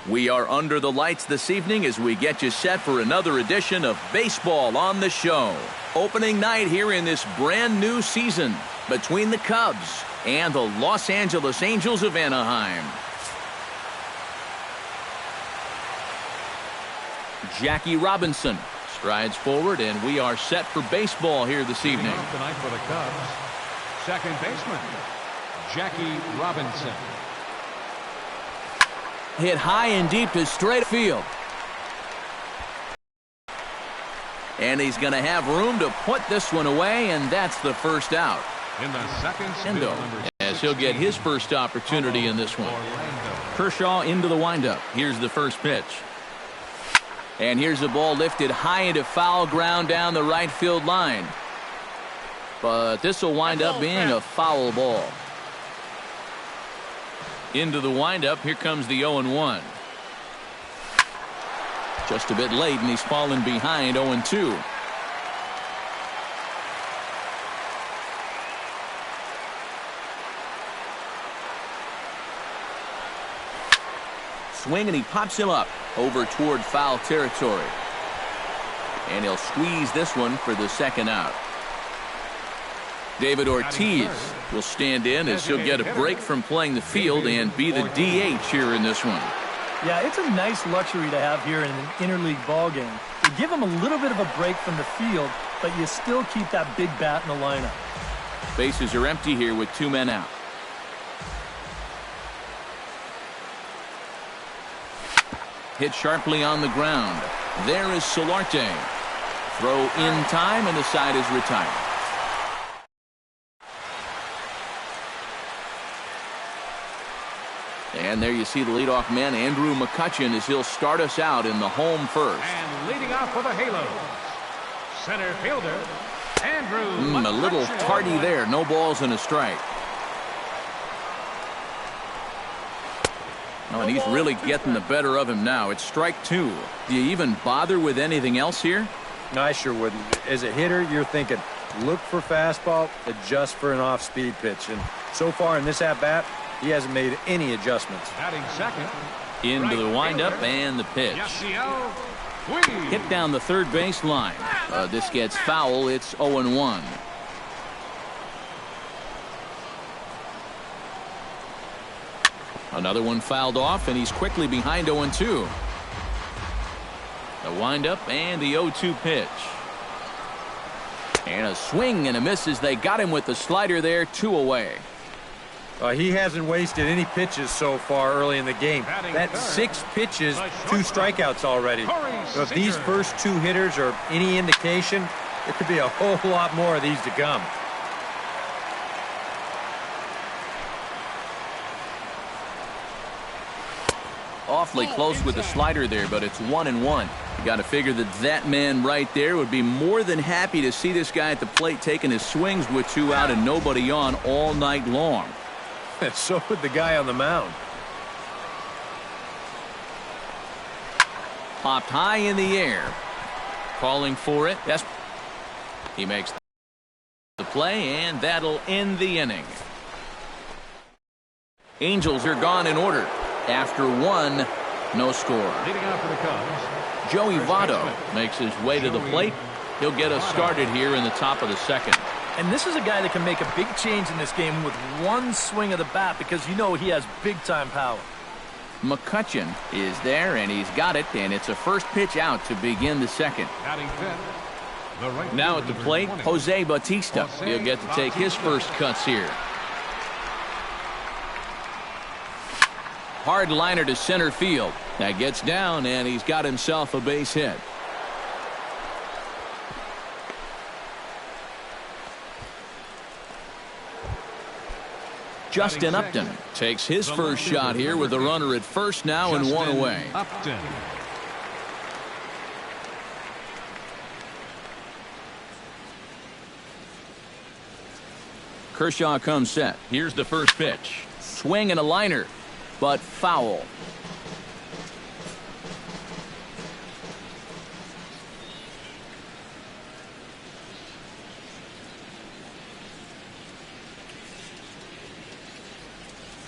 We are under the lights this evening as we get you set for another edition of Baseball on the Show. Opening night here in this brand new season between the Cubs and the Los Angeles Angels of Anaheim. Jackie Robinson strides forward, and we are set for baseball here this evening. Tonight for the Cubs, second baseman Jackie Robinson. Hit high and deep to straight field. And he's going to have room to put this one away, and that's the first out. In the second, Endo, as he'll get his first opportunity in this one. Kershaw into the windup. Here's the first pitch. And here's the ball lifted high into foul ground down the right field line. But this will wind up being a foul ball. Into the windup, here comes the 0-1. Just a bit late, and he's fallen behind 0-2. Swing, and he pops him up over toward foul territory. And he'll squeeze this one for the second out. David Ortiz will stand in as he'll get a break from playing the field and be the DH here in this one. Yeah, it's a nice luxury to have here in an interleague ball game. You give him a little bit of a break from the field, but you still keep that big bat in the lineup. Bases are empty here with 2 men out. Hit sharply on the ground. There is Solarte. Throw in time, and the side is retired. And there you see the leadoff man, Andrew McCutchen, as he'll start us out in the home first. And leading off for the Halos, center fielder, Andrew McCutchen. A little tardy there. No balls and a strike. Oh, and he's really getting the better of him now. It's strike 2. Do you even bother with anything else here? No, I sure wouldn't. As a hitter, you're thinking, look for fastball, adjust for an off-speed pitch. And so far in this at-bat, he hasn't made any adjustments. Batting second. Into the windup and the pitch. Hit down the third base line. This gets foul. It's 0-1. Another one fouled off, and he's quickly behind 0-2. The windup and the 0-2 pitch. And a swing and a miss as they got him with the slider there. 2 away. He hasn't wasted any pitches so far early in the game. That's 6 pitches, 2 strikeouts already. So if these first 2 hitters are any indication, there could be a whole lot more of these to come. Awfully close with the slider there, but it's 1-1. You got to figure that man right there would be more than happy to see this guy at the plate taking his swings with 2 out and nobody on all night long. So would the guy on the mound. Popped high in the air. Calling for it. Yes. He makes the play, and that'll end the inning. Angels are gone in order. After 1, no score. Leading out for the Cubs, Joey Votto makes his way to the plate. He'll get us started here in the top of the second. And this is a guy that can make a big change in this game with 1 swing of the bat, because you know he has big-time power. McCutchen is there, and he's got it, and it's a first pitch out to begin the second. Now at the plate, Jose Bautista. He'll get to take his first cuts here. Hard liner to center field. That gets down, and he's got himself a base hit. Justin Upton takes his first shot here with a runner at first now and 1 away. Upton. Kershaw comes set. Here's the first pitch. Swing and a liner, but foul.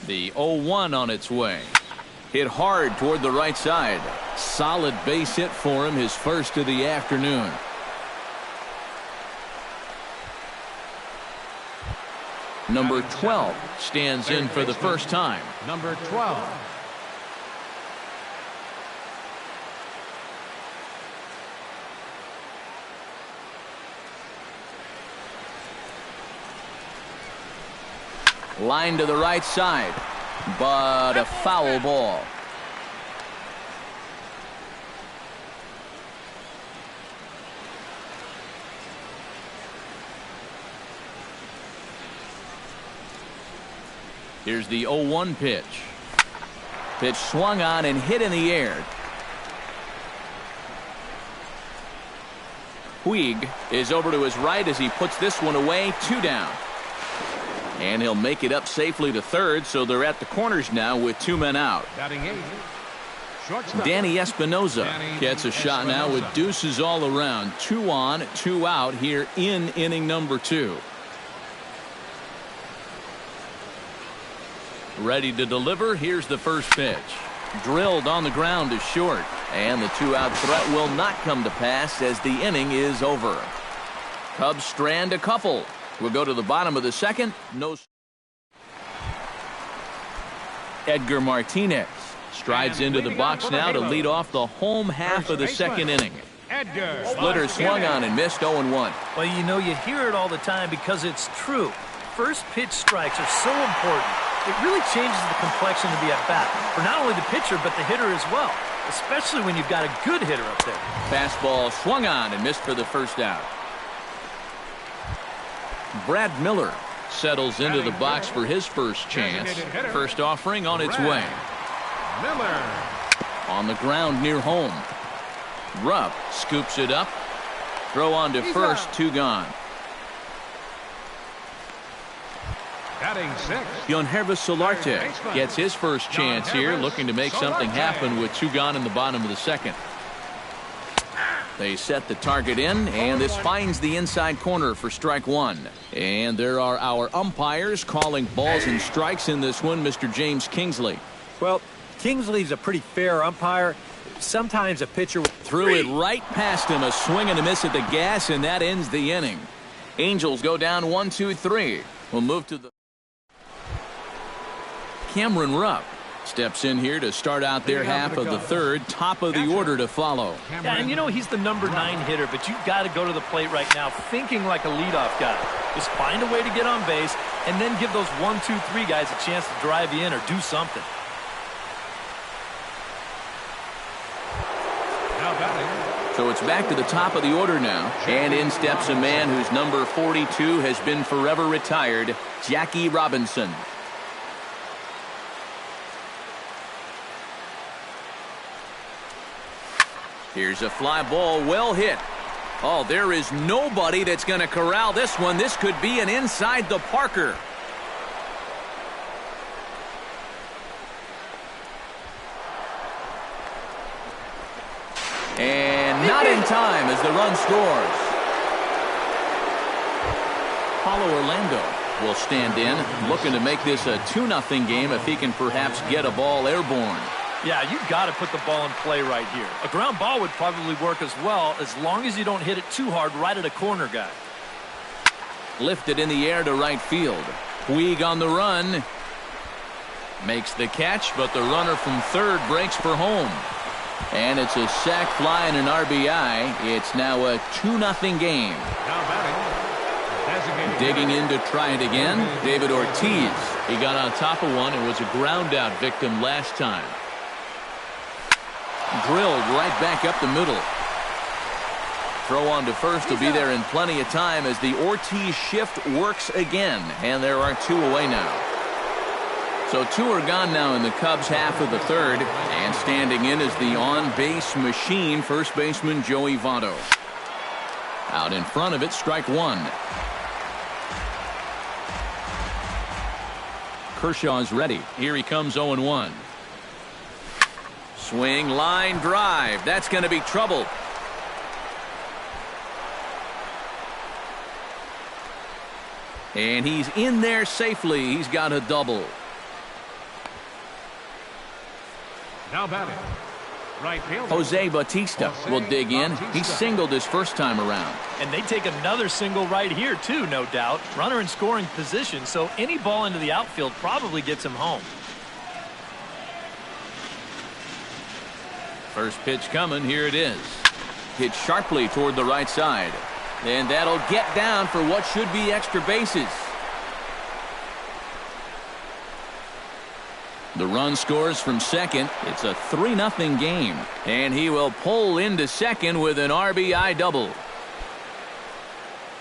The 0-1 on its way. Hit hard toward the right side. Solid base hit for him, his first of the afternoon. Number 12 stands in for the first time. Number 12. Line to the right side, but a foul ball. Here's the 0-1 pitch. Pitch swung on and hit in the air. Puig is over to his right as he puts this one away. 2 down. And he'll make it up safely to third, so they're at the corners now with 2 men out. Batting 8. Shortstop. Danny Espinosa gets a shot now with deuces all around. 2 on, 2 out here in inning number 2. Ready to deliver. Here's the first pitch. Drilled on the ground to short. And the 2-out threat will not come to pass as the inning is over. Cubs strand a couple. We'll go to the bottom of the second. No. Edgar Martinez strides into the box now to lead off the home half of the second inning. Splitter swung on and missed. 0-1. Well, you know, you hear it all the time because it's true. First pitch strikes are so important. It really changes the complexion of the at-bat for not only the pitcher but the hitter as well, especially when you've got a good hitter up there. Fastball swung on and missed for the first out. Brad Miller settles into the box for his first chance. First offering on its way. Miller. On the ground near home. Rupp scoops it up. Throw on to first. 2 gone. Batting 6. Yangervis Solarte gets his first chance here, looking to make something happen with 2 gone in the bottom of the second. They set the target in, and this finds the inside corner for strike 1. And there are our umpires calling balls and strikes in this one, Mr. James Kingsley. Well, Kingsley's a pretty fair umpire. Sometimes a pitcher threw it right past him, a swing and a miss at the gas, and that ends the inning. Angels go down 1-2-3. We'll move to the Cameron Rupp steps in here to start out their half of the third. Top of the order to follow. Yeah, and you know he's the number 9 hitter, but you've got to go to the plate right now thinking like a leadoff guy. Just find a way to get on base and then give those 1, 2, 3 guys a chance to drive you in or do something. Now batting. So it's back to the top of the order now, and in steps a man whose number 42 has been forever retired, Jackie Robinson. Here's a fly ball, well hit. Oh, there is nobody that's going to corral this one. This could be an inside the Parker. And not in time as the run scores. Paulo Orlando will stand in, looking to make this a 2-0 game if he can perhaps get a ball airborne. Yeah, you've got to put the ball in play right here. A ground ball would probably work as well, as long as you don't hit it too hard right at a corner guy. Lifted in the air to right field. Puig on the run. Makes the catch, but the runner from third breaks for home. And it's a sac fly and an RBI. It's now a 2-0 game. Now batting. Digging in to try it again, David Ortiz. He got on top of one and was a ground out victim last time. Drilled right back up the middle. Throw on to first will be there in plenty of time as the Ortiz shift works again. And there are 2 away now. So 2 are gone now in the Cubs half of the third. And standing in is the on-base machine, first baseman Joey Votto. Out in front of it, strike 1. Kershaw's ready. Here he comes 0-1. Swing, line, drive. That's going to be trouble. And he's in there safely. He's got a double. Now batting, right fielder Jose Bautista will dig in. He singled his first time around. And they take another single right here, too, no doubt. Runner in scoring position, so any ball into the outfield probably gets him home. First pitch coming. Here it is. Hit sharply toward the right side. And that'll get down for what should be extra bases. The run scores from second. It's a 3-0 game. And he will pull into second with an RBI double.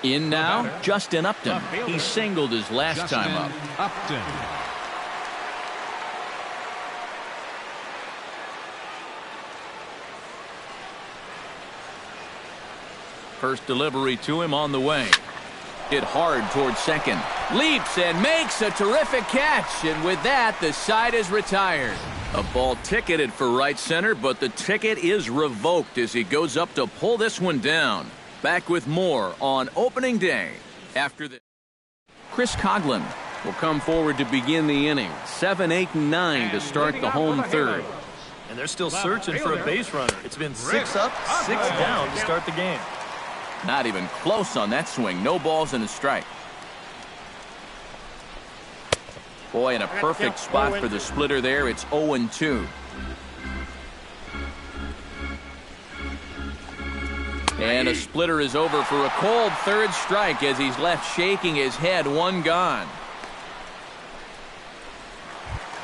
In now, Justin Upton. He singled his last time up. Upton. First delivery to him on the way. Hit hard towards second. Leaps and makes a terrific catch. And with that, the side is retired. A ball ticketed for right center, but the ticket is revoked as he goes up to pull this one down. Back with more on opening day. After the Chris Coghlan will come forward to begin the inning. 7, 8, and 9 to start the home third. And they're still searching for a base runner. It's been 6 up, 6 down to start the game. Not even close on that swing. No balls and a strike. Boy, in a perfect spot for the splitter there. It's 0-2. And a splitter is over for a cold third strike as he's left shaking his head. One gone.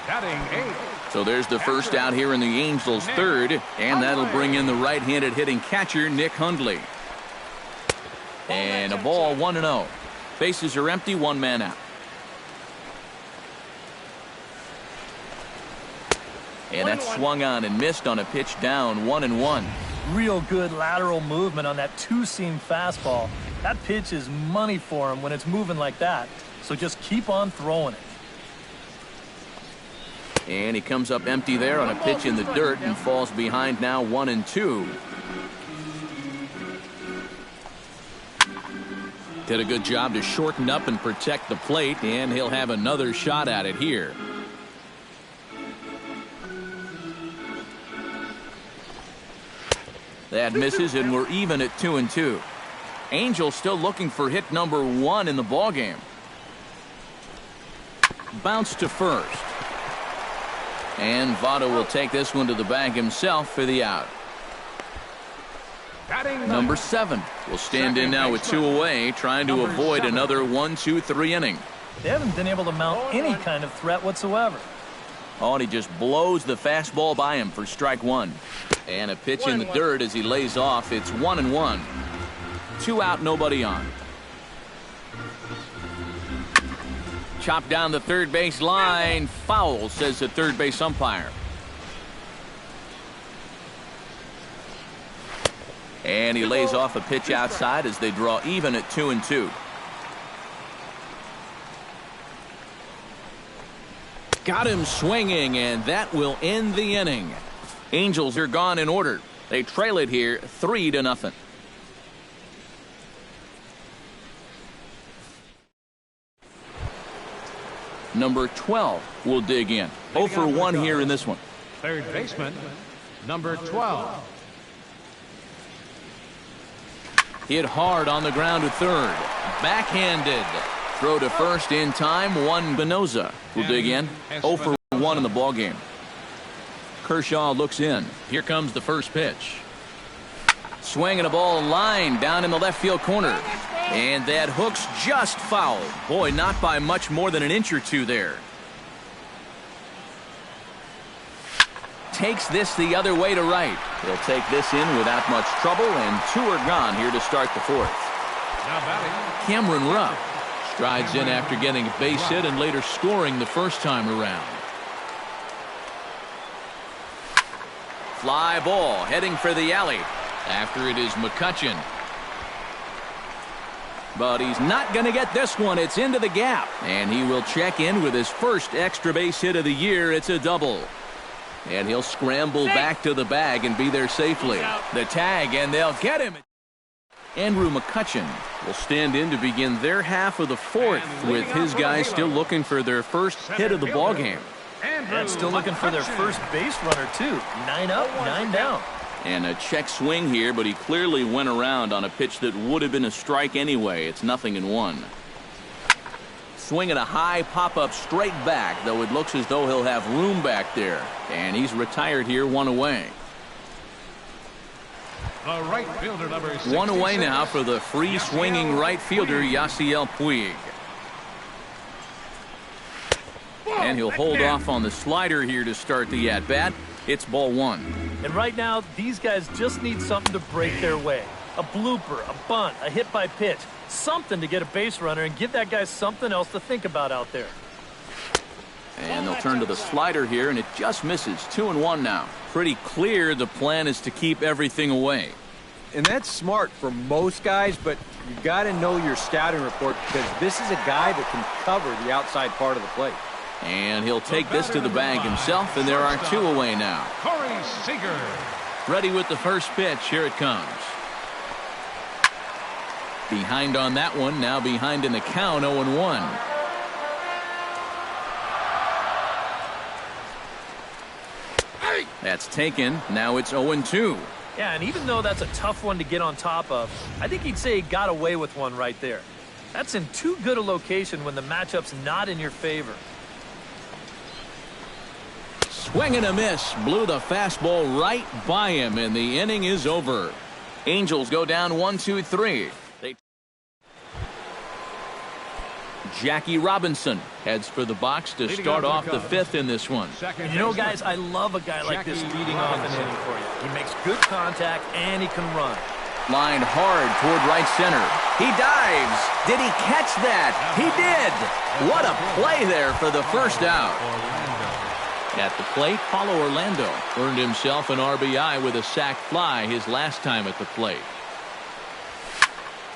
Batting 8. So there's the first out here in the Angels' third. And that'll bring in the right-handed hitting catcher, Nick Hundley. And a ball 1-0. Bases are empty, one man out. And that swung on and missed on a pitch down, 1-1. Real good lateral movement on that two-seam fastball. That pitch is money for him when it's moving like that. So just keep on throwing it. And he comes up empty there on a pitch in the dirt and falls behind now 1-2. Did a good job to shorten up and protect the plate, and he'll have another shot at it here. That misses, and we're even at 2-2. Angels still looking for hit number 1 in the ballgame. Bounce to first. And Votto will take this one to the bag himself for the out. Number 7 will stand in now with 2 away, trying to avoid another 1-2-3 inning. They haven't been able to mount any kind of threat whatsoever. Oh, and he just blows the fastball by him for strike 1. And a pitch in the dirt as he lays off. It's 1-1. 2 out, nobody on. Chopped down the third base line. Foul, says the third base umpire. And he lays off a pitch outside as they draw even at 2-2. Got him swinging, and that will end the inning. Angels are gone in order. They trail it here 3-0. Number 12 will dig in. 0 for 1 here in this one. Third baseman, number 12. Hit hard on the ground to third. Backhanded. Throw to first in time. Juan Benoza will dig in. 0 for 1 in the ballgame. Kershaw looks in. Here comes the first pitch. Swinging a ball line down in the left field corner. And that hook's just foul. Boy, not by much more than an inch or two there. Takes this the other way to right. He'll take this in without much trouble, and 2 are gone here to start the fourth. Now batting, Cameron Rupp strides in after getting a base hit and later scoring the first time around. Fly ball heading for the alley. After it is McCutchen. But he's not going to get this one. It's into the gap. And he will check in with his first extra base hit of the year. It's a double. And he'll scramble back to the bag and be there safely. The tag, and they'll get him. Andrew McCutchen will stand in to begin their half of the fourth with his guys still looking for their first hit of the ballgame. And still looking for their first base runner, too. 9 up, 9 down. And a check swing here, but he clearly went around on a pitch that would have been a strike anyway. It's 0-1. Swinging a high pop-up straight back, though it looks as though he'll have room back there. And he's retired here, 1 away. The right fielder, number 66. 1 away now for the free-swinging right fielder, Yasiel Puig. And he'll hold off on the slider here to start the at-bat. It's ball 1. And right now, these guys just need something to break their way. A blooper, a bunt, a hit by pitch. Something to get a base runner and give that guy something else to think about out there. And they'll turn to the slider here, and it just misses. 2-1 now. Pretty clear the plan is to keep everything away. And that's smart for most guys, but you've got to know your scouting report because this is a guy that can cover the outside part of the plate. And he'll take this to the bag himself, and there are 2 away now. Corey Seager. Ready with the first pitch. Here it comes. Behind on that one, now behind in the count, 0-1. That's taken. Now it's 0-2. Yeah, and even though that's a tough one to get on top of, I think he'd say he got away with one right there. That's in too good a location when the matchup's not in your favor. Swing and a miss. Blew the fastball right by him, and the inning is over. Angels go down 1-2-3. Jackie Robinson heads for the box to start off the 5th in this one. And you know, guys, I love a guy like this leading off an inning for you. He makes good contact, and he can run. Lined hard toward right center. He dives. Did he catch that? He did. What a play there for the first out. At the plate, Paulo Orlando earned himself an RBI with a sac fly his last time at the plate.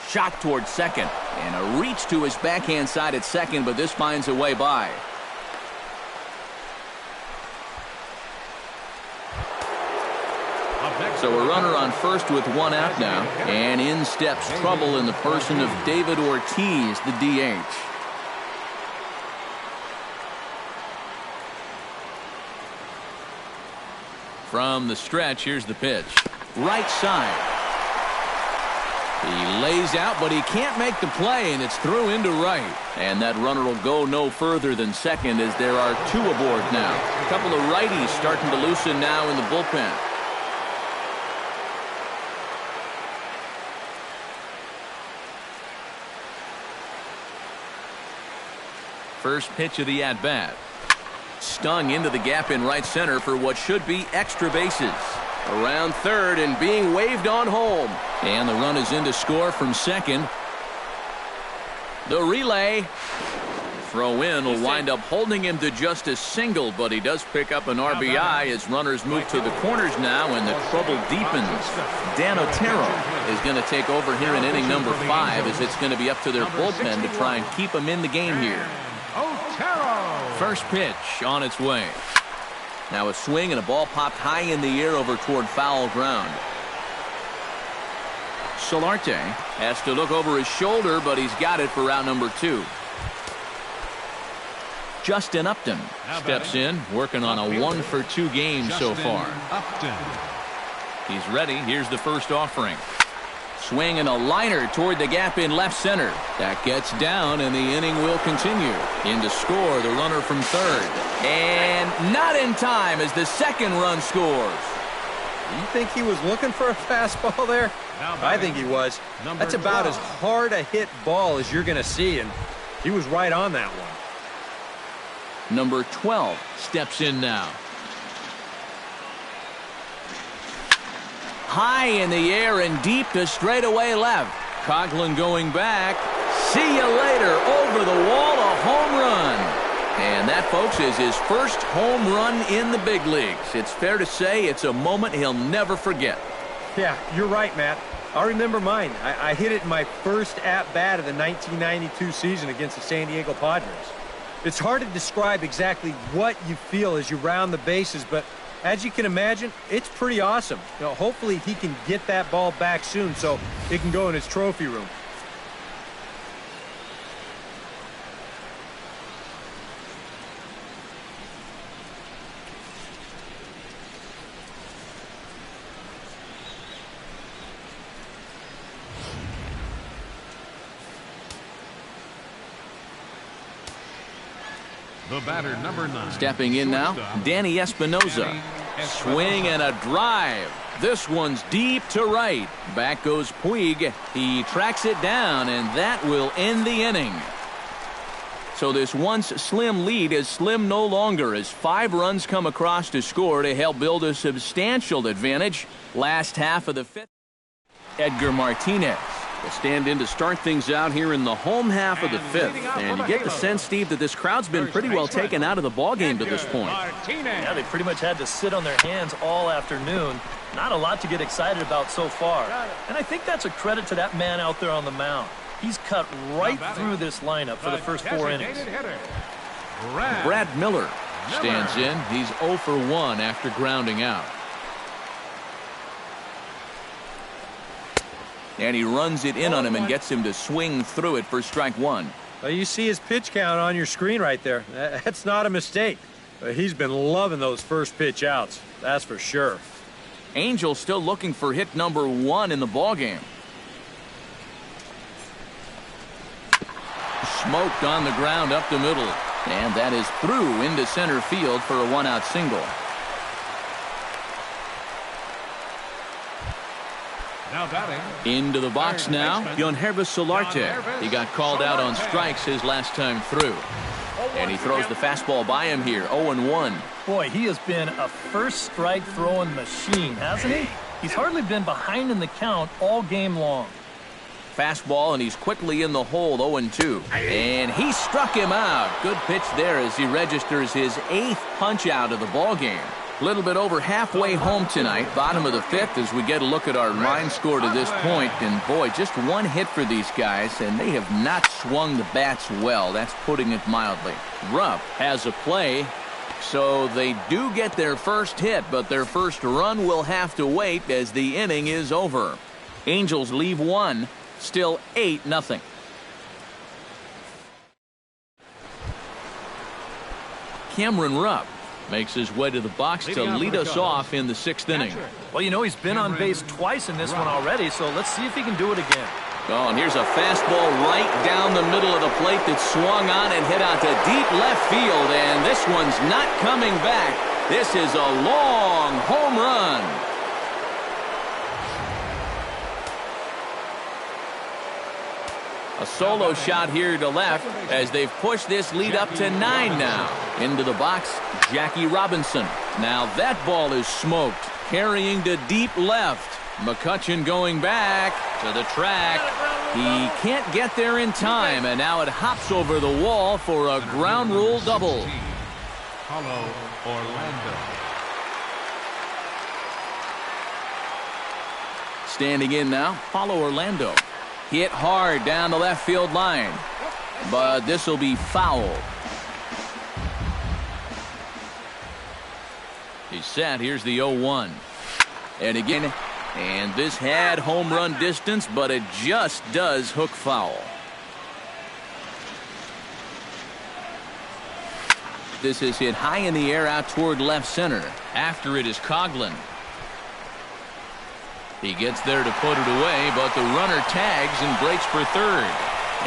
Shot toward second, and a reach to his backhand side at second, but this finds a way by. So a runner on first with 1 out now, and in steps trouble in the person of David Ortiz, the DH. From the stretch, here's the pitch. Right side. He lays out, but he can't make the play, and it's through into right. And that runner will go no further than second as there are 2 aboard now. A couple of righties starting to loosen now in the bullpen. First pitch of the at-bat. Stung into the gap in right center for what should be extra bases. Around third and being waved on home. And the run is in to score from second. The relay. Throw in will wind up holding him to just a single, but he does pick up an RBI as runners move to the corners now and the trouble deepens. Dan Otero is going to take over here in inning number 5 as it's going to be up to their bullpen to try and keep him in the game here. Otero. First pitch on its way. Now a swing and a ball popped high in the air over toward foul ground. Solarte has to look over his shoulder, but he's got it for out number 2. Justin Upton steps in, working on a 1-for-2 game so far. He's ready. Here's the first offering. Swing and a liner toward the gap in left center. That gets down, and the inning will continue. In to score, the runner from third. And not in time as the second run scores. You think he was looking for a fastball there? I think he was. That's about as hard a hit ball as you're going to see, and he was right on that one. Number 12 steps in now. High in the air and deep to straightaway left. Coghlan going back. See you later. Over the wall, a home run. And that, folks, is his first home run in the big leagues. It's fair to say it's a moment he'll never forget. Yeah, you're right, Matt. I remember mine. I hit it in my first at-bat of the 1992 season against the San Diego Padres. It's hard to describe exactly what you feel as you round the bases, but as you can imagine, it's pretty awesome. You know, hopefully he can get that ball back soon so it can go in his trophy room. The batter, number 9. Stepping in now, Danny Espinosa. Swing and a drive. This one's deep to right. Back goes Puig. He tracks it down, and that will end the inning. So this once slim lead is slim no longer as 5 runs come across to score to help build a substantial advantage. Last half of the 5th. Edgar Martinez will stand in to start things out here in the home half of the 5th. And you get the sense, Steve, that this crowd's been pretty well taken out of the ballgame to this point. Yeah, they pretty much had to sit on their hands all afternoon. Not a lot to get excited about so far. And I think that's a credit to that man out there on the mound. He's cut right through this lineup for the first 4 innings. Brad Miller stands in. He's 0 for 1 after grounding out. And he runs it in on him and gets him to swing through it for strike 1. Well, you see his pitch count on your screen right there. That's not a mistake. He's been loving those first pitch outs. That's for sure. Angel still looking for hit number 1 in the ballgame. Smoked on the ground up the middle. And that is through into center field for a 1-out single. Now batting. Into the box now, Yangervis Solarte. He got called out on strikes his last time through. And he throws the fastball by him here, 0-1. Boy, he has been a first strike throwing machine, hasn't he? He's hardly been behind in the count all game long. Fastball, and he's quickly in the hole, 0-2. And he struck him out. Good pitch there as he registers his 8th punch out of the ballgame. A little bit over halfway home tonight, bottom of the 5th, as we get a look at our line score to this point. And boy, just 1 hit for these guys, and they have not swung the bats well. That's putting it mildly. Rupp has a play, so they do get their first hit, but their first run will have to wait as the inning is over. Angels leave 1, still 8-0. Cameron Rupp makes his way to the box to lead us off in the 6th inning. Well, you know, he's been on base twice in this one already, so let's see if he can do it again. Oh, and here's a fastball right down the middle of the plate that swung on and hit out to deep left field, and this one's not coming back. This is a long home run. A solo shot here to left as they've pushed this lead up to 9 now. Into the box, Jackie Robinson. Now that ball is smoked, carrying to deep left. McCutchen going back to the track. He can't get there in time, and now it hops over the wall for a ground rule double. Paulo Orlando. Standing in now, Paulo Orlando. Hit hard down the left field line, but this will be foul. He's set. Here's the 0-1. And again, and this had home run distance, but it just does hook foul. This is hit high in the air out toward left center. After it is Coghlan. He gets there to put it away, but the runner tags and breaks for third.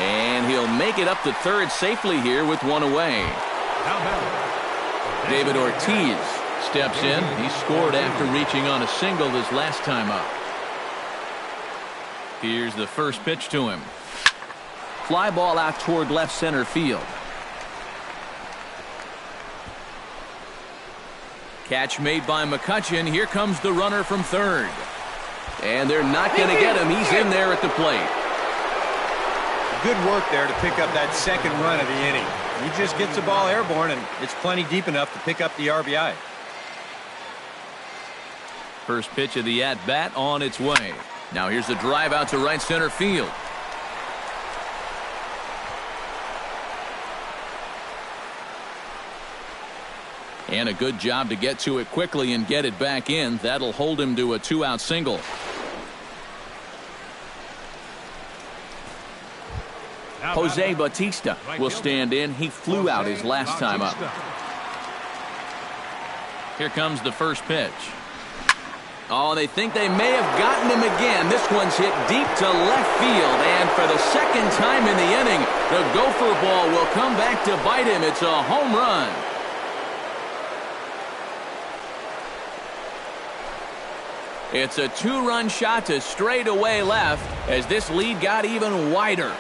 And he'll make it up to third safely here with 1 away. David Ortiz steps in. He scored after reaching on a single this last time up. Here's the first pitch to him. Fly ball out toward left center field. Catch made by McCutchen. Here comes the runner from third. And they're not going to get him. He's in there at the plate. Good work there to pick up that second run of the inning. He just gets the ball airborne, and it's plenty deep enough to pick up the RBI. First pitch of the at-bat on its way. Now here's the drive out to right center field. And a good job to get to it quickly and get it back in. That'll hold him to a 2-out single. Jose Bautista will stand in. He flew out his last time up. Here comes the first pitch. Oh, they think they may have gotten him again. This one's hit deep to left field. And for the second time in the inning, the gopher ball will come back to bite him. It's a home run. It's a two-run shot to straightaway left as this lead got even wider.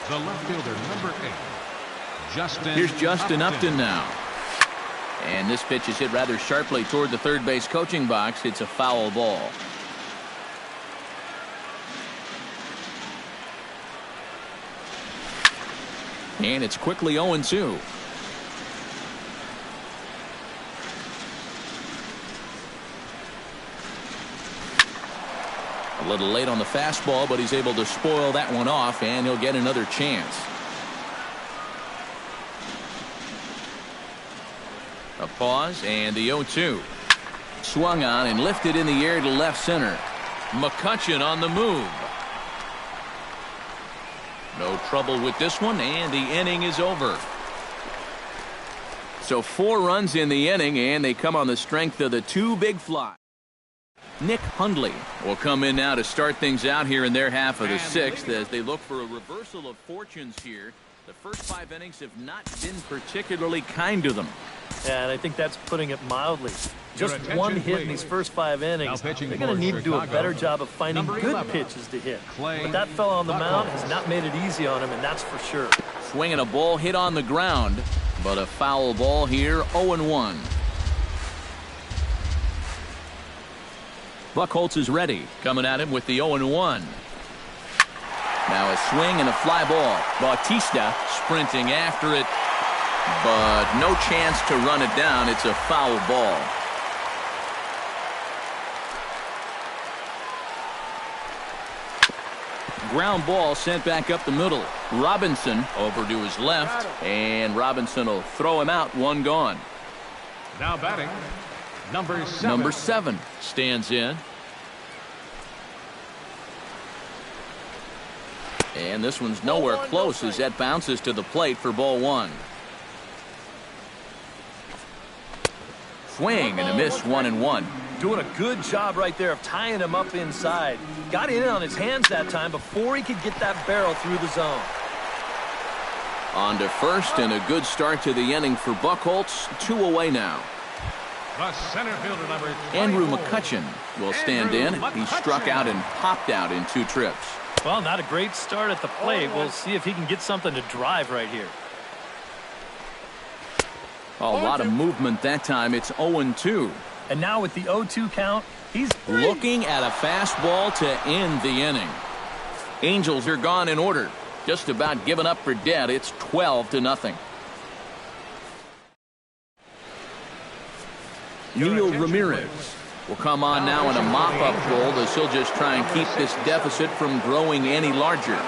The left fielder, number 8, Justin. Here's Justin Upton now. And this pitch is hit rather sharply toward the third base coaching box. It's a foul ball. And it's quickly 0-2. A little late on the fastball, but he's able to spoil that one off, and he'll get another chance. A pause, and the 0-2. Swung on and lifted in the air to left center. McCutchen on the move. No trouble with this one, and the inning is over. So 4 runs in the inning, and they come on the strength of the 2 big flies. Nick Hundley will come in now to start things out here in their half of the 6th as they look for a reversal of fortunes here. The first 5 innings have not been particularly kind to them. Yeah, and I think that's putting it mildly. Just one hit in these first 5 innings. They're going to need to do a better job of finding good pitches to hit. But that fellow on the mound has not made it easy on him, and that's for sure. Swinging a ball hit on the ground, but a foul ball here, 0-1. Buchholz is ready, coming at him with the 0-1. Now a swing and a fly ball. Bautista sprinting after it, but no chance to run it down. It's a foul ball. Ground ball sent back up the middle. Robinson over to his left, and Robinson will throw him out. 1 gone. Now batting, number 7. Number 7 stands in. And this one's nowhere close as that bounces to the plate for ball 1. Swing and a miss, 1-1. Doing a good job right there of tying him up inside. Got in on his hands that time before he could get that barrel through the zone. On to first, and a good start to the inning for Buchholz. 2 away now. The center fielder, number 24. Andrew McCutchen will stand in. He struck out and popped out in 2 trips. Well, not a great start at the plate. We'll see if he can get something to drive right here. A lot of movement that time. It's 0-2. And now with the 0-2 count, he's looking at a fastball to end the inning. Angels are gone in order. Just about given up for dead. It's 12-0. Neil Ramirez will come on now in a mop-up role as he'll just try and keep this deficit from growing any larger.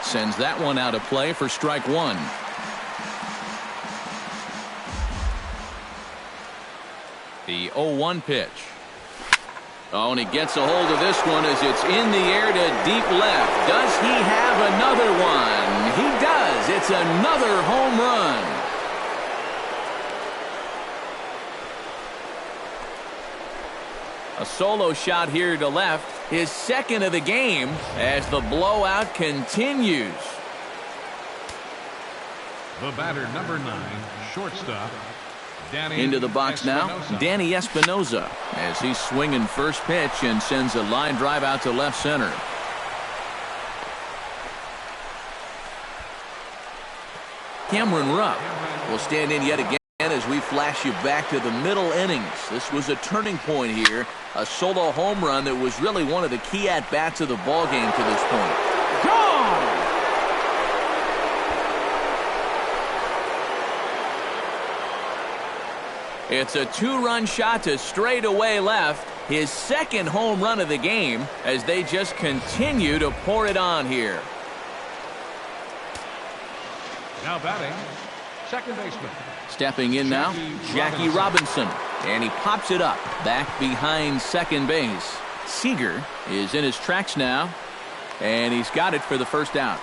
Sends that one out of play for strike 1. The 0-1 pitch. Oh, and he gets a hold of this one as it's in the air to deep left. Does he have another one? He does. It's another home run. A solo shot here to left. His second of the game as the blowout continues. The batter, number 9, shortstop. Into the box now, Danny Espinoza, as he's swinging first pitch and sends a line drive out to left center. Cameron Rupp will stand in yet again as we flash you back to the middle innings. This was a turning point here, a solo home run that was really one of the key at-bats of the ball game to this point. Gone! It's a 2-run shot to straightaway left. His second home run of the game as they just continue to pour it on here. Now batting, second baseman. Stepping in now, Jackie Robinson. And he pops it up back behind second base. Seager is in his tracks now. And he's got it for the first out.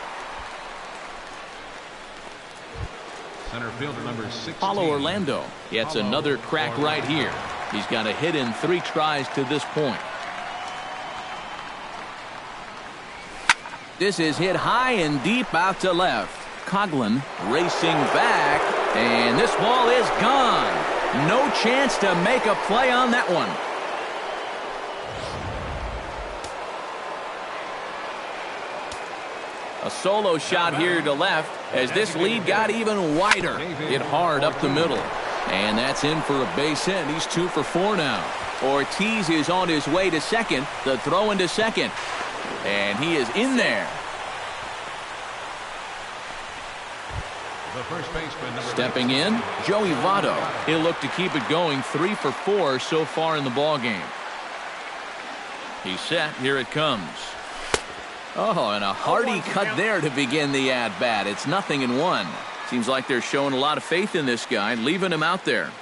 Center fielder number 16. Paulo Orlando gets another crack right here. He's got a hit in 3 tries to this point. This is hit high and deep out to left. Coghlan racing back, and this ball is gone. No chance to make a play on that one. A solo shot here to left as this lead got even wider. Hit hard up the middle. And that's in for a base hit. He's 2 for 4 now. Ortiz is on his way to second. The throw into second. And he is in there. The first baseman, Stepping in, Joey Votto. He'll look to keep it going. 3 for 4 so far in the ball game. He's set. Here it comes. Oh, and a hearty cut there to begin the at-bat. It's 0-1. Seems like they're showing a lot of faith in this guy, leaving him out there.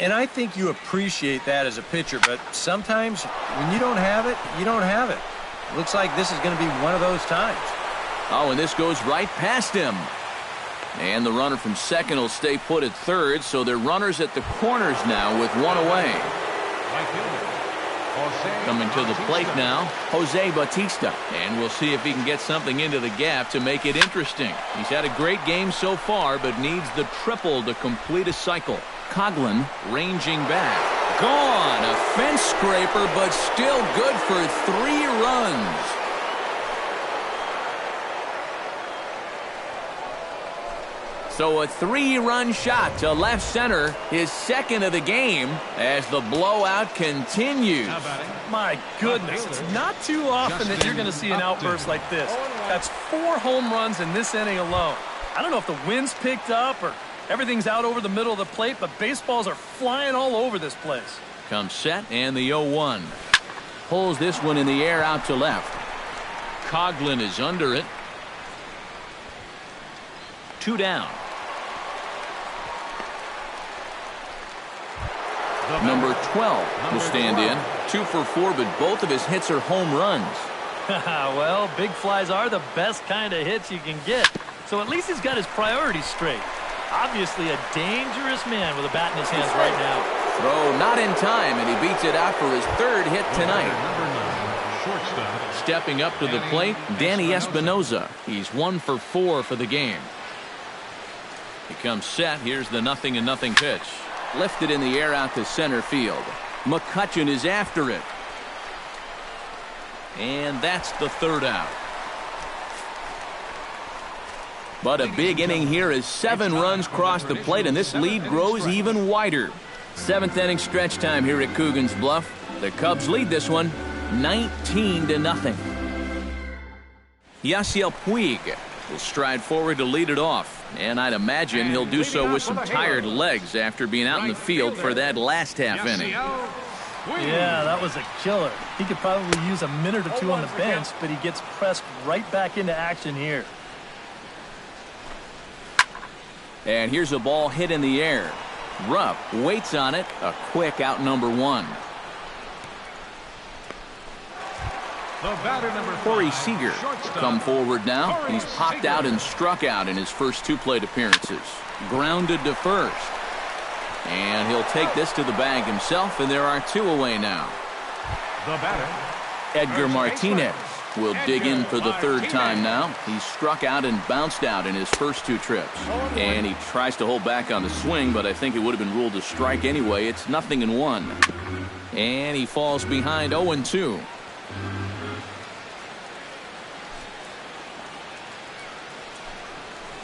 And I think you appreciate that as a pitcher, but sometimes when you don't have it, you don't have it. Looks like this is going to be one of those times. Oh, and this goes right past him. And the runner from second will stay put at third, so they're runners at the corners now with 1 away. Coming to the plate now, Jose Bautista. And we'll see if he can get something into the gap to make it interesting. He's had a great game so far, but needs the triple to complete a cycle. Coghlan ranging back. Gone. A fence scraper, but still good for 3 runs. So a 3-run shot to left center, his second of the game, as the blowout continues. My goodness, it's not too often that you're going to see an outburst like this. That's 4 home runs in this inning alone. I don't know if the wind's picked up or everything's out over the middle of the plate, but baseballs are flying all over this place. Comes set and the 0-1. Pulls this one in the air out to left. Coghlan is under it. 2 down. Number 12 will stand in. 2 for 4, but both of his hits are home runs. Well, big flies are the best kind of hits you can get. So at least he's got his priorities straight. Obviously a dangerous man with a bat in his hands right now. Throw not in time, and he beats it out for his 3rd hit tonight. Stepping up to the plate, Danny Espinoza. He's 1 for 4 for the game. He comes set. Here's the 0-0 pitch. Lifted in the air out to center field. McCutchen is after it. And that's the 3rd out. But a big inning here as 7 runs cross the plate, and this lead grows even wider. 7th inning stretch time here at Coogan's Bluff. The Cubs lead this one 19-0. Yasiel Puig will stride forward to lead it off. And I'd imagine he'll do so with some tired legs after being out in the field for that last half inning. Yeah, that was a killer. He could probably use a minute or 2 on the bench, but he gets pressed right back into action here. And here's a ball hit in the air. Rupp waits on it. A quick out, number 1. Corey Seager will come forward now. He's popped out and struck out in his first 2 plate appearances. Grounded to first. And he'll take this to the bag himself, and there are 2 away now. Edgar Martinez will dig in for the 3rd time now. He's struck out and bounced out in his first 2 trips. And he tries to hold back on the swing, but I think it would have been ruled a strike anyway. It's 0-1. And he falls behind 0-2.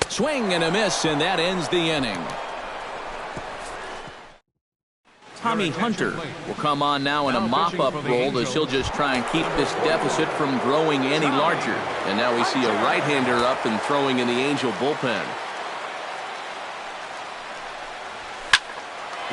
Swing and a miss, and that ends the inning. Tommy Hunter will come on now in a mop-up role as he'll just try and keep this deficit from growing any larger. And now we see a right-hander up and throwing in the Angel bullpen.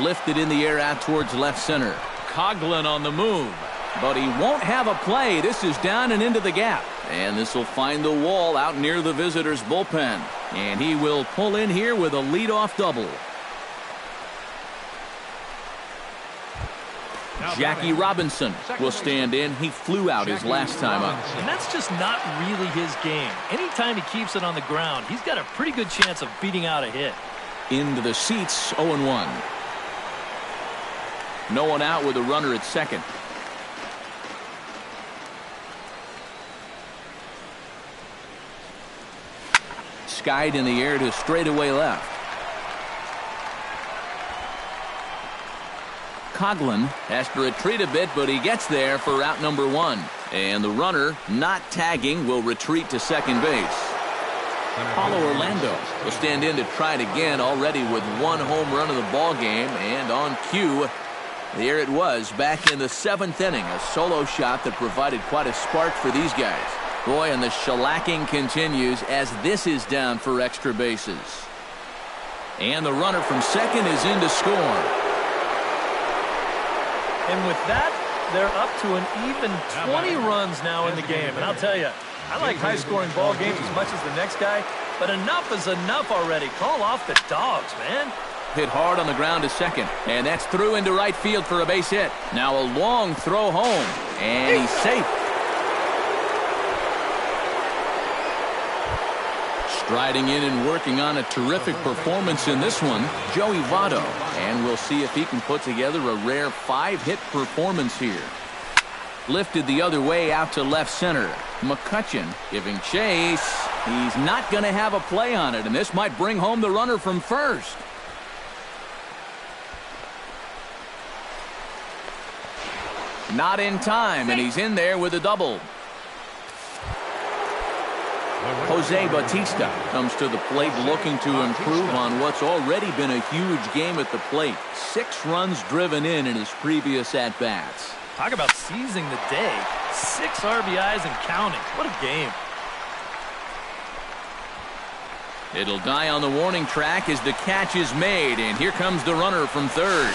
Lifted in the air out towards left center. Coghlan on the move. But he won't have a play. This is down and into the gap. And this will find the wall out near the visitors' bullpen. And he will pull in here with a leadoff double. Jackie Robinson will stand in. He flew out his last time up. And that's just not really his game. Anytime he keeps it on the ground, he's got a pretty good chance of beating out a hit. Into the seats, 0-1. No one out with a runner at second. Skied in the air to straightaway left. Coghlan has to retreat a bit, but he gets there for out number 1. And the runner, not tagging, will retreat to second base. Paulo Orlando will stand in to try it again, already with 1 home run of the ball game. And on cue, there it was, back in the 7th inning. A solo shot that provided quite a spark for these guys. Boy, and the shellacking continues as this is down for extra bases. And the runner from second is in to score. And with that, they're up to an even 20 runs now in the game. And I'll tell you, I like high-scoring ball games as much as the next guy, but enough is enough already. Call off the dogs, man. Hit hard on the ground to second, and that's through into right field for a base hit. Now a long throw home, and he's safe. Striding in and working on a terrific performance in this one, Joey Votto. And we'll see if he can put together a rare 5-hit performance here. Lifted the other way out to left center. McCutchen giving chase. He's not going to have a play on it, and this might bring home the runner from first. Not in time, and he's in there with a double. Jose Bautista comes to the plate looking to improve on what's already been a huge game at the plate. 6 runs driven in his previous at-bats. Talk about seizing the day. 6 RBIs and counting. What a game. It'll die on the warning track as the catch is made, and here comes the runner from third.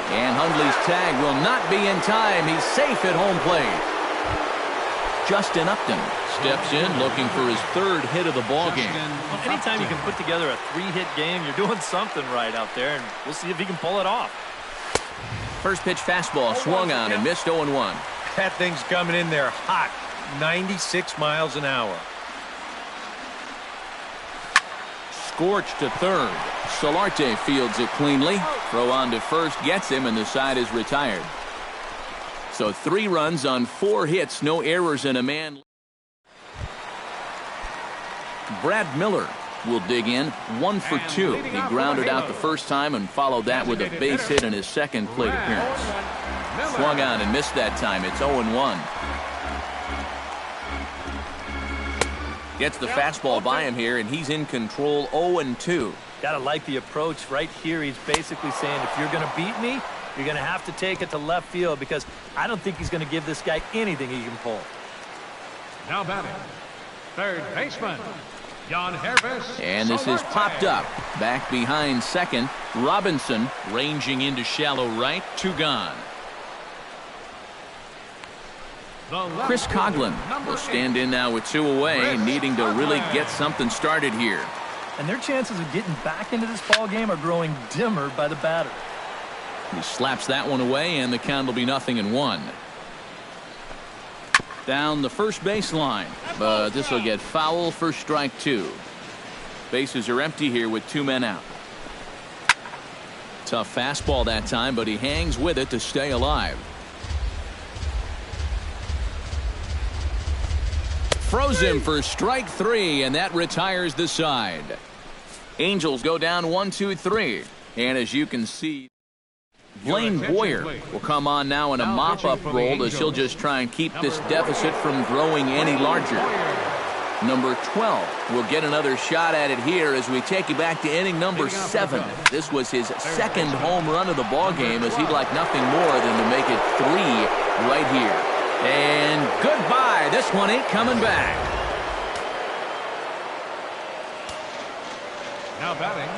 And Hundley's tag will not be in time. He's safe at home plate. Justin Upton steps in looking for his 3rd hit of the ball game. Well, anytime you can put together a 3-hit game, you're doing something right out there, and we'll see if he can pull it off. First pitch fastball swung on and missed 0-1. That thing's coming in there hot, 96 miles an hour. Scorched to third. Solarte fields it cleanly. Throw on to first gets him, and the side is retired. So 3 runs on 4 hits, no errors, and a man. Brad Miller will dig in, 1 for 2. He grounded out the first time and followed that with a base hit in his second plate appearance. Swung on and missed that time. It's 0-1. Gets the fastball by him here, and he's in control. 0-2. Gotta like the approach right here. He's basically saying, if you're going to beat me, you're going to have to take it to left field, because I don't think he's going to give this guy anything he can pull. Now batting, third baseman, Jan Hervis. And this is popped up. Back behind second. Robinson ranging into shallow right. 2 gone. Chris Coghlan will stand in now with 2 away, needing to really get something started here. And their chances of getting back into this ball game are growing dimmer by the batter. He slaps that one away, and the count will be 0-1. Down the first baseline, but this will get foul for strike 2. Bases are empty here with 2 men out. Tough fastball that time, but he hangs with it to stay alive. Froze him for strike 3, and that retires the side. Angels go down 1-2-3, and as you can see, Blaine Boyer will come on now in a mop-up role as he'll just try and keep this deficit from growing any larger. Number 12 will get another shot at it here as we take you back to inning number 7. This was his 2nd home run of the ball game, as he'd like nothing more than to make it 3 right here. And goodbye. This one ain't coming back. Now batting,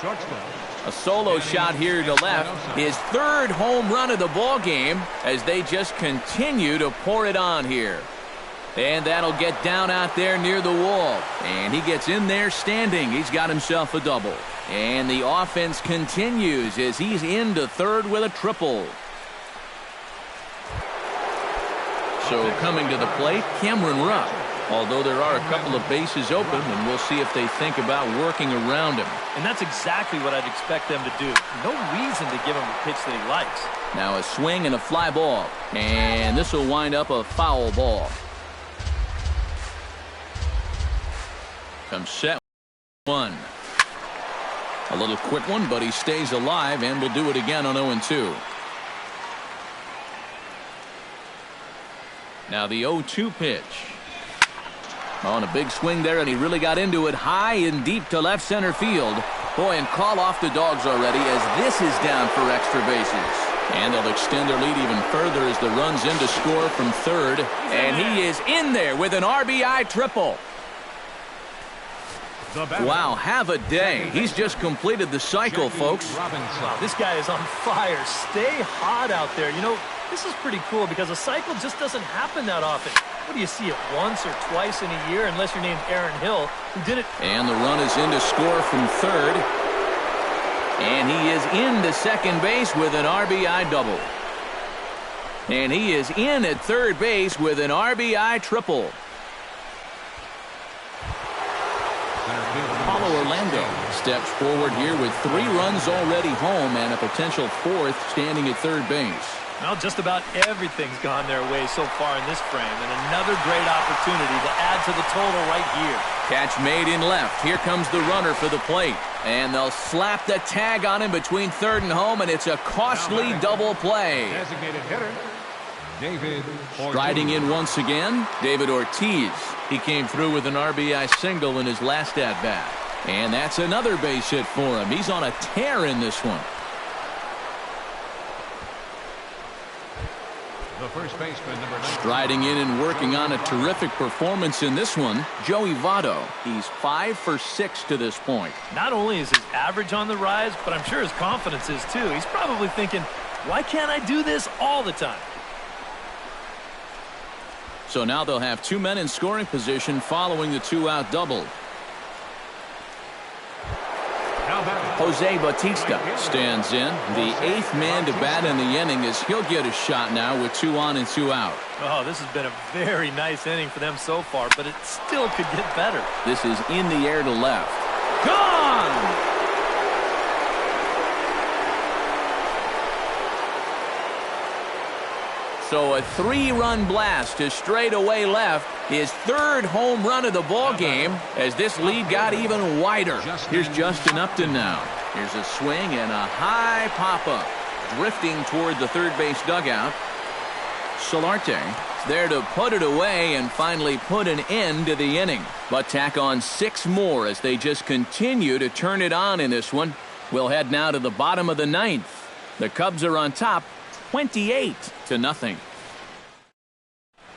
shortstop. A solo shot here to left. His 3rd home run of the ball game as they just continue to pour it on here. And that'll get down out there near the wall. And he gets in there standing. He's got himself a double. And the offense continues as he's into third with a triple. So coming to the plate, Cameron Rupp. although there are a couple of bases open, and we'll see if they think about working around him. And that's exactly what I'd expect them to do. No reason to give him a pitch that he likes. Now a swing and a fly ball, and this will wind up a foul ball. Comes set one. A little quick one, but he stays alive and will do it again on 0-2. Now the 0-2 pitch. On a big swing there, and he really got into it high and deep to left center field. Boy, and call off the Dogs already as this is down for extra bases. And they'll extend their lead even further as the run's in to score from third. And he is in there with an RBI triple. Wow, have a day. He's just completed the cycle, folks. Wow, this guy is on fire. Stay hot out there. You know, this is pretty cool because a cycle just doesn't happen that often. What do you see it once or twice in a year unless you're named Aaron Hill, who did it. And the run is in to score from third. And he is into second base with an RBI double. And he is in at third base with an RBI triple. Paulo Orlando steps forward here with 3 runs already home and a potential 4th standing at third base. Well, just about everything's gone their way so far in this frame, and another great opportunity to add to the total right here. Catch made in left. Here comes the runner for the plate. And they'll slap the tag on him between third and home, and it's a costly double play. Designated hitter, David Ortiz. Striding in once again, David Ortiz. He came through with an RBI single in his last at-bat. And that's another base hit for him. He's on a tear in this one. The first baseman, number 9. Striding in and working on a terrific performance in this one, Joey Votto. He's 5 for 6 to this point. Not only is his average on the rise, but I'm sure his confidence is too. He's probably thinking, why can't I do this all the time? So now they'll have 2 men in scoring position following the 2-out double. Jose Bautista stands in. The 8th man to bat in the inning as he'll get a shot now with 2 on and 2 out. Oh, this has been a very nice inning for them so far, but it still could get better. This is in the air to left. Gone! So a 3-run blast to straightaway left. His 3rd home run of the ball game as this lead got even wider. Here's Justin Upton now. Here's a swing and a high pop-up. Drifting toward the third base dugout. Solarte there to put it away and finally put an end to the inning. But tack on 6 more as they just continue to turn it on in this one. We'll head now to the bottom of the 9th. The Cubs are on top 28-0.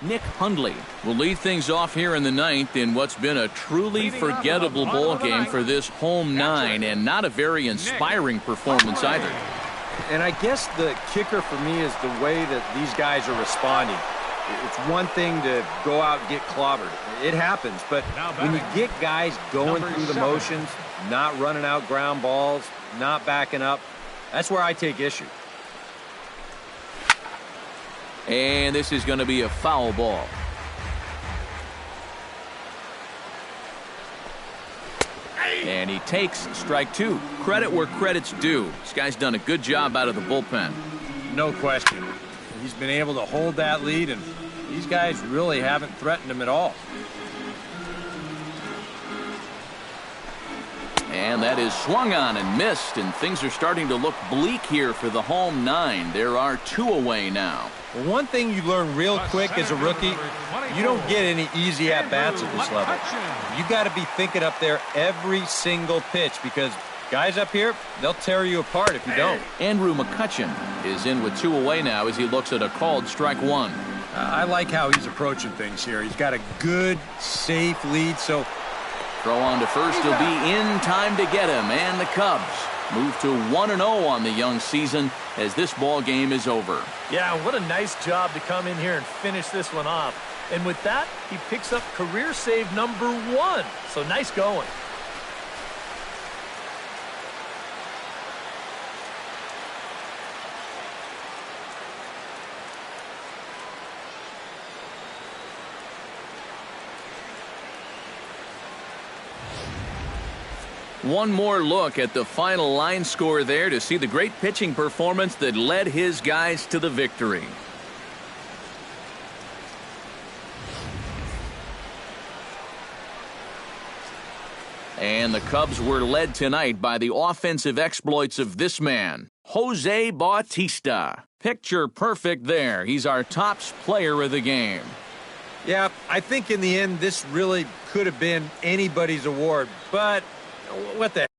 Nick Hundley will lead things off here in the 9th in what's been a truly forgettable ball game for this home 9, and not a very inspiring performance either. And I guess the kicker for me is the way that these guys are responding. It's one thing to go out and get clobbered. It happens, but when you get guys going through the motions, not running out ground balls, not backing up, that's where I take issue. And this is going to be a foul ball. And he takes strike 2. Credit where credit's due. This guy's done a good job out of the bullpen. No question. He's been able to hold that lead, and these guys really haven't threatened him at all. And that is swung on and missed, and things are starting to look bleak here for the home 9. There are 2 away now. Well, one thing you learn real quick as a rookie, you don't get any easy at-bats at this level. You got to be thinking up there every single pitch because guys up here, they'll tear you apart if you don't. Andrew McCutchen is in with 2 away now as he looks at a called strike 1. I like how he's approaching things here. He's got a good, safe lead, so throw on to first. He'll be in time to get him, and the Cubs move to 1-0 on the young season as this ball game is over. Yeah, what a nice job to come in here and finish this one off. And with that, he picks up career save number 1. So nice going. One more look at the final line score there to see the great pitching performance that led his guys to the victory. And the Cubs were led tonight by the offensive exploits of this man, Jose Bautista. Picture perfect there. He's our top player of the game. Yeah, I think in the end this really could have been anybody's award, but what the